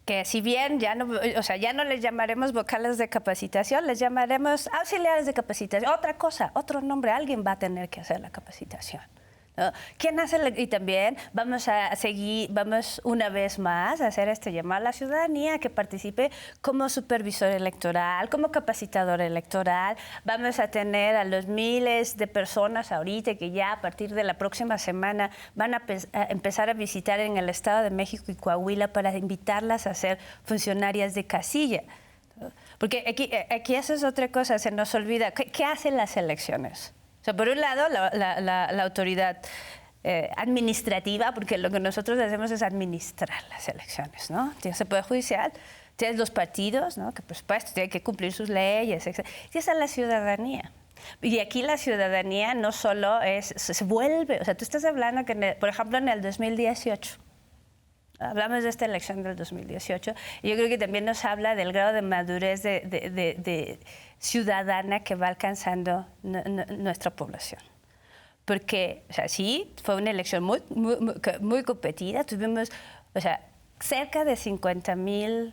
que si bien ya no les llamaremos vocales de capacitación, les llamaremos auxiliares de capacitación. Otra cosa, otro nombre, alguien va a tener que hacer la capacitación, ¿no? ¿Quién hace y también vamos una vez más a hacer este llamado a la ciudadanía que participe como supervisor electoral, como capacitador electoral. Vamos a tener a los miles de personas ahorita que ya a partir de la próxima semana van a empezar a visitar en el Estado de México y Coahuila para invitarlas a ser funcionarias de casilla. Porque aquí eso es otra cosa, se nos olvida. ¿Qué hacen las elecciones? O sea, por un lado, la autoridad administrativa, porque lo que nosotros hacemos es administrar las elecciones, ¿no? Tienes el Poder Judicial, tienes los partidos, ¿no? Que por supuesto tienen que cumplir sus leyes, etc. Y esa es la ciudadanía. Y aquí la ciudadanía no solo se vuelve, o sea, tú estás hablando que, por ejemplo, en el 2018, hablamos de esta elección del 2018, y yo creo que también nos habla del grado de madurez de ciudadana que va alcanzando nuestra población. Porque, o sea, sí, fue una elección muy competida. Tuvimos, o sea, cerca de 50,000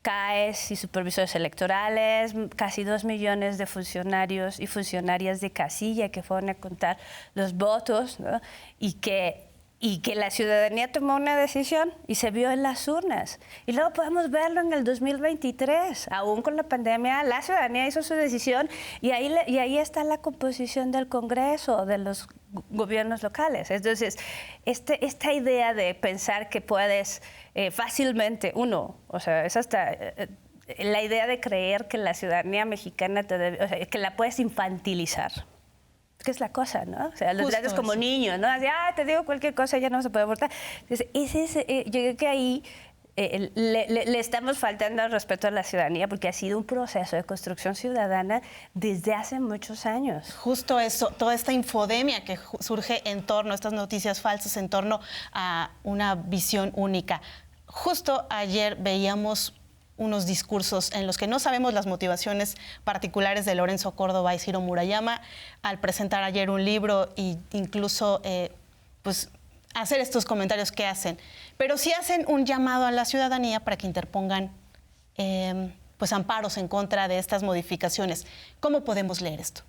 CAEs y supervisores electorales, casi 2 millones de funcionarios y funcionarias de casilla que fueron a contar los votos, ¿no? Y que la ciudadanía tomó una decisión y se vio en las urnas. Y luego podemos verlo en el 2023. Aún con la pandemia, la ciudadanía hizo su decisión y ahí está la composición del Congreso, de los gobiernos locales. Entonces, esta idea de pensar que puedes fácilmente, o sea, es hasta la idea de creer que la ciudadanía mexicana, que la puedes infantilizar. Que es la cosa, ¿no? O sea, los tratas como niños, ¿no? Así, te digo cualquier cosa, ya no se puede abortar. Entonces, yo creo que ahí le estamos faltando al respeto a la ciudadanía porque ha sido un proceso de construcción ciudadana desde hace muchos años. Justo eso, toda esta infodemia que surge en torno a estas noticias falsas, en torno a una visión única. Justo ayer veíamos unos discursos en los que no sabemos las motivaciones particulares de Lorenzo Córdoba y Ciro Murayama al presentar ayer un libro e incluso pues hacer estos comentarios que hacen. Pero sí hacen un llamado a la ciudadanía para que interpongan pues amparos en contra de estas modificaciones. ¿Cómo podemos leer esto?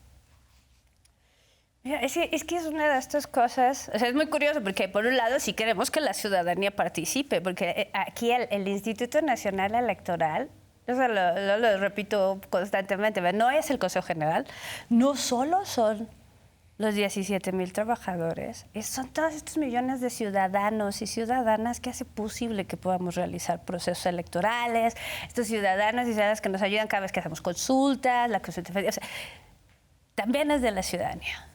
Mira, es que es una de estas cosas, o sea, es muy curioso porque por un lado sí queremos que la ciudadanía participe, porque aquí el Instituto Nacional Electoral, eso lo repito constantemente, no es el Consejo General, no solo son los 17,000 trabajadores, son todos estos millones de ciudadanos y ciudadanas que hace posible que podamos realizar procesos electorales, estos ciudadanos y ciudadanas que nos ayudan cada vez que hacemos consultas, la consulta, o sea, también es de la ciudadanía.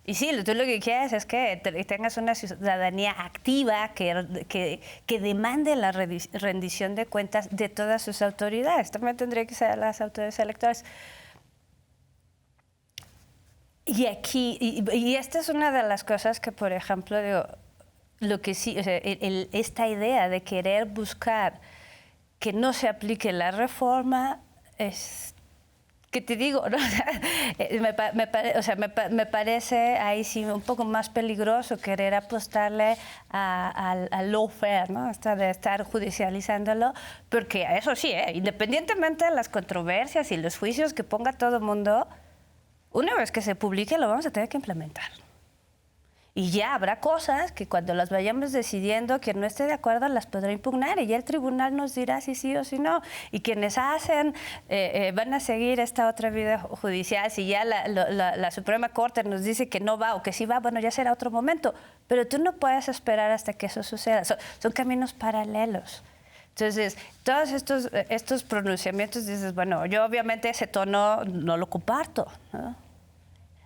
Y sí, tú lo que quieres es que tengas una ciudadanía activa que demande la rendición de cuentas de todas sus autoridades. También tendría que ser las autoridades electorales. Y aquí, y esta es una de las cosas que, por ejemplo, digo, lo que sí, o sea, esta idea de querer buscar que no se aplique la reforma ¿qué te digo? ¿No? Me parece ahí sí un poco más peligroso querer apostarle al lawfare, ¿no? De estar judicializándolo, porque eso sí, independientemente de las controversias y los juicios que ponga todo el mundo, una vez que se publique lo vamos a tener que implementar. Y ya habrá cosas que cuando las vayamos decidiendo, quien no esté de acuerdo las podrá impugnar y ya el tribunal nos dirá si sí o si no. Y quienes hacen van a seguir esta otra vía judicial. Si ya la Suprema Corte nos dice que no va o que sí va, bueno, ya será otro momento. Pero tú no puedes esperar hasta que eso suceda. Son caminos paralelos. Entonces, todos estos pronunciamientos dices, bueno, yo obviamente ese tono no lo comparto, ¿no?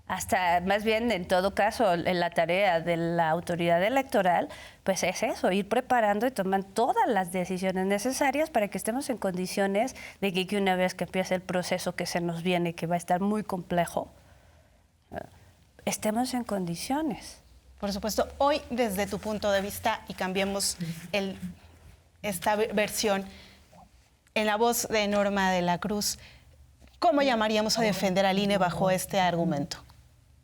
Hasta más bien, en todo caso, en la tarea de la autoridad electoral, pues es eso, ir preparando y tomar todas las decisiones necesarias para que estemos en condiciones de que una vez que empiece el proceso que se nos viene, que va a estar muy complejo, estemos en condiciones. Por supuesto, hoy desde tu punto de vista, y cambiemos esta versión, en la voz de Norma de la Cruz, ¿cómo llamaríamos a defender al INE bajo este argumento?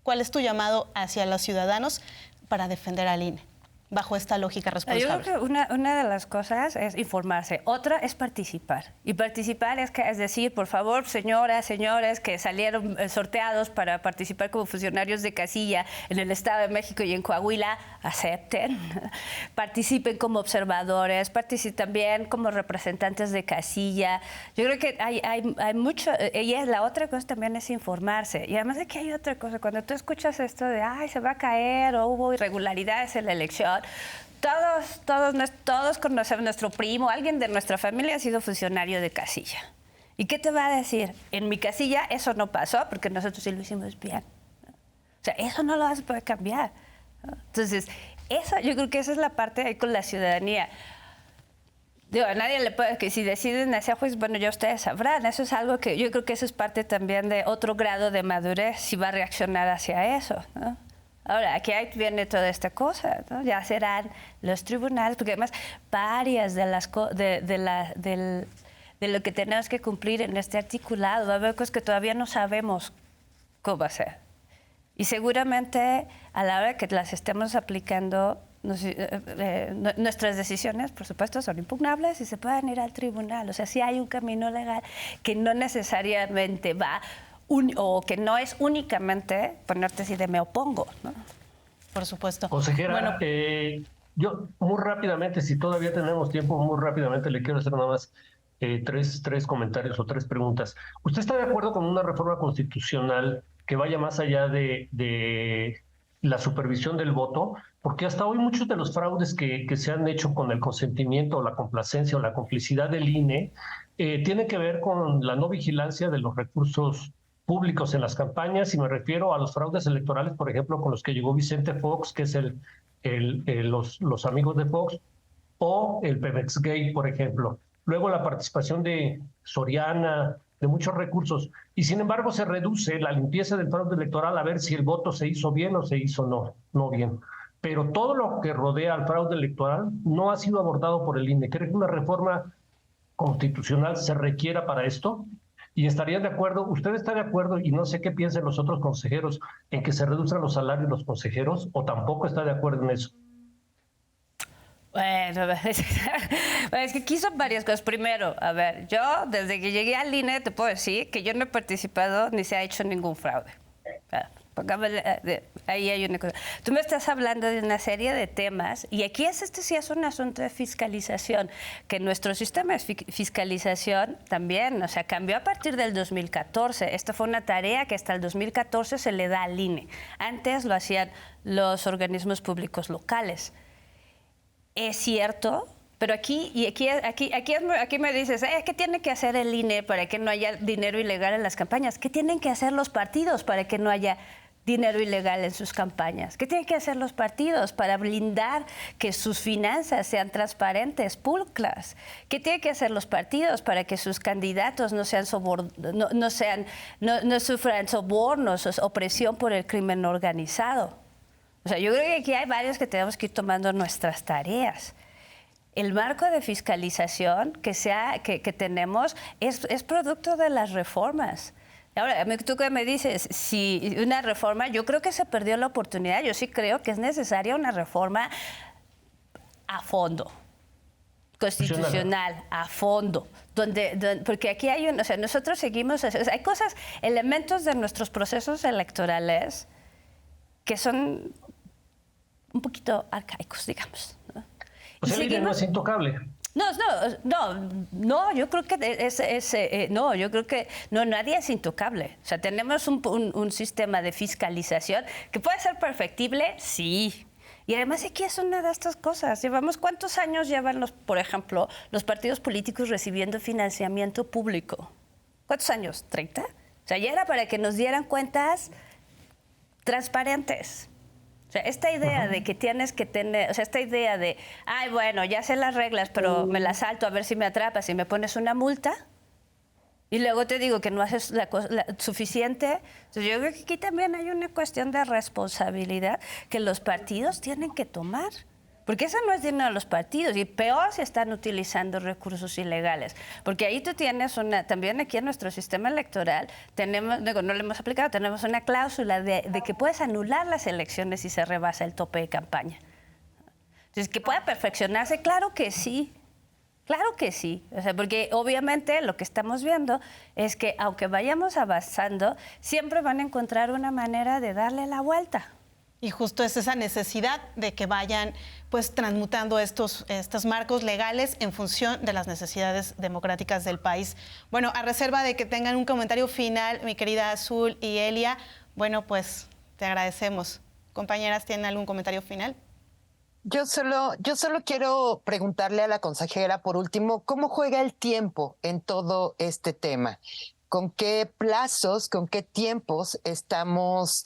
¿Cuál es tu llamado hacia los ciudadanos para defender al INE bajo esta lógica responsable? Yo creo que una de las cosas es informarse, otra es participar. Y participar es decir, por favor, señoras, señores que salieron sorteados para participar como funcionarios de casilla en el Estado de México y en Coahuila, acepten, participen como observadores, participen también como representantes de casilla. Yo creo que hay mucho, y la otra cosa también es informarse. Y además de que hay otra cosa, cuando tú escuchas esto de, ay, se va a caer o hubo irregularidades en la elección, todos conocemos, nuestro primo, alguien de nuestra familia ha sido funcionario de casilla. ¿Y qué te va a decir? En mi casilla eso no pasó porque nosotros sí lo hicimos bien. O sea, eso no lo vas a poder cambiar. Entonces, yo creo que esa es la parte ahí con la ciudadanía. Digo, a nadie le puede, que si deciden hacer juicios, bueno, ya ustedes sabrán. Eso es algo que yo creo que eso es parte también de otro grado de madurez, si va a reaccionar hacia eso, ¿no? Ahora, aquí viene toda esta cosa, ¿no? Ya serán los tribunales, porque además varias de lo que tenemos que cumplir en este articulado, va a haber cosas que todavía no sabemos cómo hacer. Y seguramente a la hora que las estemos aplicando, nuestras decisiones, por supuesto, son impugnables y se pueden ir al tribunal. O sea, sí hay un camino legal que no necesariamente va o que no es únicamente ponerte así de me opongo, ¿no? Por supuesto. Consejera, bueno, yo muy rápidamente, si todavía tenemos tiempo, muy rápidamente le quiero hacer nada más tres comentarios o tres preguntas. ¿Usted está de acuerdo con una reforma constitucional que vaya más allá de la supervisión del voto? Porque hasta hoy muchos de los fraudes que se han hecho con el consentimiento o la complacencia o la complicidad del INE tienen que ver con la no vigilancia de los recursos públicos en las campañas, y me refiero a los fraudes electorales, por ejemplo, con los que llegó Vicente Fox, que es los amigos de Fox, o el Pemex Gate, por ejemplo. Luego la participación de Soriana, de muchos recursos, y sin embargo se reduce la limpieza del fraude electoral a ver si el voto se hizo bien o se hizo no bien. Pero todo lo que rodea al fraude electoral no ha sido abordado por el INE. ¿Cree que una reforma constitucional se requiera para esto? ¿Y estarían de acuerdo? ¿Usted está de acuerdo, y no sé qué piensan los otros consejeros, en que se reduzcan los salarios de los consejeros, o tampoco está de acuerdo en eso? Bueno, es que aquí son varias cosas. Primero, a ver, yo desde que llegué al INE te puedo decir que yo no he participado ni se ha hecho ningún fraude. Ahí hay una cosa. Tú me estás hablando de una serie de temas y aquí sí es un asunto de fiscalización, que nuestro sistema de fiscalización también, o sea, cambió a partir del 2014. Esta fue una tarea que hasta el 2014 se le da al INE. Antes lo hacían los organismos públicos locales. Es cierto, pero aquí me dices, ¿qué tiene que hacer el INE para que no haya dinero ilegal en las campañas? ¿Qué tienen que hacer los partidos para que no haya dinero ilegal en sus campañas? ¿Qué tienen que hacer los partidos para blindar que sus finanzas sean transparentes, pulcras? ¿Qué tienen que hacer los partidos para que sus candidatos no sufran sobornos o opresión por el crimen organizado? O sea, yo creo que aquí hay varios que tenemos que ir tomando nuestras tareas. el marco de fiscalización que tenemos es producto de las reformas. Ahora, tú que me dices, si una reforma, yo creo que se perdió la oportunidad. Yo sí creo que es necesaria una reforma a fondo, constitucional, a fondo. Porque aquí hay o sea, nosotros seguimos, o sea, hay cosas, elementos de nuestros procesos electorales que son un poquito arcaicos, digamos, ¿no? Pues el INE no es intocable. No, yo creo que yo creo que nadie es intocable. O sea, tenemos un sistema de fiscalización que puede ser perfectible, sí. Y además aquí es una de estas cosas. ¿Cuántos años llevan por ejemplo, los partidos políticos recibiendo financiamiento público? ¿Cuántos años? ¿30? O sea, ya era para que nos dieran cuentas transparentes. O sea, esta idea de que tienes que tener, o sea, esta idea de, ay, bueno, ya sé las reglas, pero me las salto a ver si me atrapas y me pones una multa, y luego te digo que no haces la suficiente. Entonces, yo creo que aquí también hay una cuestión de responsabilidad que los partidos tienen que tomar. Porque eso no es dinero de los partidos, y peor si están utilizando recursos ilegales. Porque ahí tú tienes también aquí en nuestro sistema electoral, no lo hemos aplicado, tenemos una cláusula de que puedes anular las elecciones si se rebasa el tope de campaña. Entonces, ¿que pueda perfeccionarse? Claro que sí. Claro que sí. O sea, porque obviamente lo que estamos viendo es que aunque vayamos avanzando, siempre van a encontrar una manera de darle la vuelta. Y justo es esa necesidad de que vayan pues transmutando estos marcos legales en función de las necesidades democráticas del país. Bueno, a reserva de que tengan un comentario final, mi querida Azul y Elia, bueno, pues te agradecemos. Compañeras, ¿tienen algún comentario final? Yo solo quiero preguntarle a la consejera, por último, ¿cómo juega el tiempo en todo este tema? ¿Con qué plazos, con qué tiempos estamos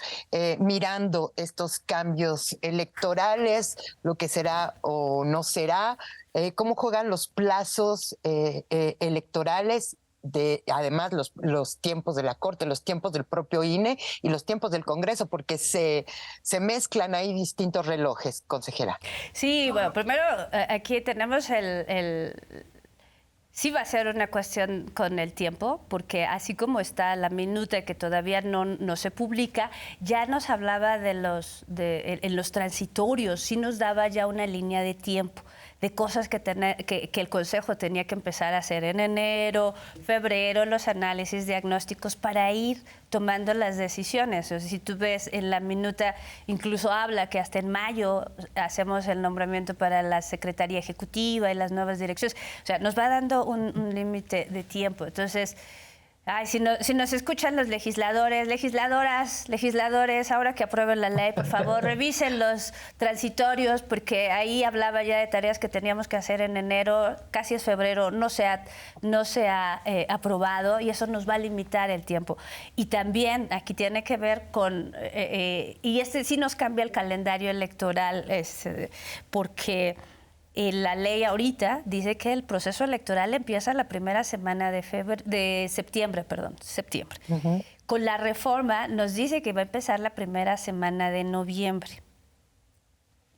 mirando estos cambios electorales, lo que será o no será? ¿Cómo juegan los plazos electorales? Además, los tiempos de la Corte, los tiempos del propio INE y los tiempos del Congreso, porque se mezclan ahí distintos relojes, consejera. Sí, bueno, primero aquí tenemos sí va a ser una cuestión con el tiempo, porque así como está la minuta que todavía no se publica, ya nos hablaba en los transitorios, sí nos daba ya una línea de tiempo, de cosas que el Consejo tenía que empezar a hacer en enero, febrero, los análisis diagnósticos para ir tomando las decisiones. O sea, si tú ves en la minuta, incluso habla que hasta en mayo hacemos el nombramiento para la Secretaría Ejecutiva y las nuevas direcciones. O sea, nos va dando un límite de tiempo. Entonces, si nos escuchan los legisladores, legisladores, ahora que aprueben la ley, por favor, revisen los transitorios, porque ahí hablaba ya de tareas que teníamos que hacer en enero, casi es febrero, no se ha aprobado, y eso nos va a limitar el tiempo. Y también aquí tiene que ver con, y sí nos cambia el calendario electoral, porque la ley ahorita dice que el proceso electoral empieza la primera semana de septiembre. Uh-huh. Con la reforma nos dice que va a empezar la primera semana de noviembre.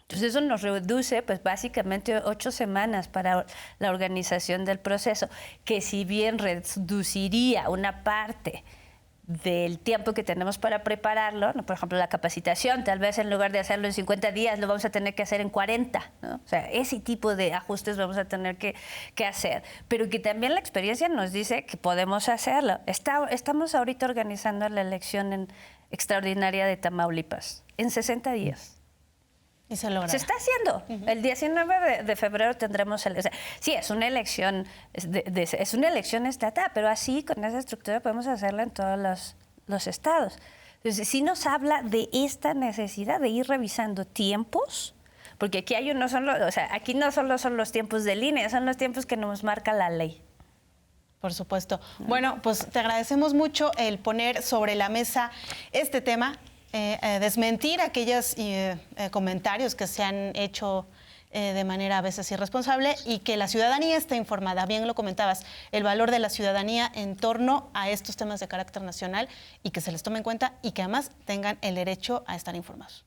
Entonces eso nos reduce pues básicamente 8 semanas para la organización del proceso, que si bien reduciría una parte del tiempo que tenemos para prepararlo, ¿no? Por ejemplo, la capacitación, tal vez en lugar de hacerlo en 50 días, lo vamos a tener que hacer en 40, ¿no? O sea, ese tipo de ajustes vamos a tener que hacer, pero que también la experiencia nos dice que podemos hacerlo. Estamos ahorita organizando la elección extraordinaria de Tamaulipas en 60 días. Y se logra. Se está haciendo. Uh-huh. El 19 de febrero tendremos sí, es una elección es una elección estatal, pero así con esa estructura podemos hacerla en todos los estados. Entonces, sí nos habla de esta necesidad de ir revisando tiempos, porque aquí aquí no solo son los tiempos de línea, son los tiempos que nos marca la ley. Por supuesto. Bueno, pues te agradecemos mucho el poner sobre la mesa este tema. Desmentir aquellos comentarios que se han hecho de manera a veces irresponsable, y que la ciudadanía esté informada. Bien lo comentabas, el valor de la ciudadanía en torno a estos temas de carácter nacional, y que se les tome en cuenta y que además tengan el derecho a estar informados.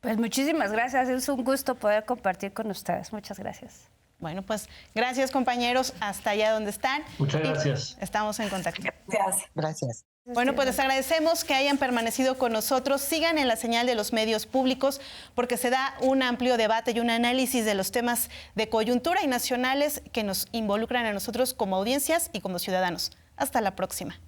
Pues muchísimas gracias, es un gusto poder compartir con ustedes. Muchas gracias. Bueno, pues gracias, compañeros, hasta allá donde están. Muchas Y gracias. estamos en contacto. Gracias. Gracias. Bueno, pues les agradecemos que hayan permanecido con nosotros. Sigan en la señal de los medios públicos porque se da un amplio debate y un análisis de los temas de coyuntura y nacionales que nos involucran a nosotros como audiencias y como ciudadanos. Hasta la próxima.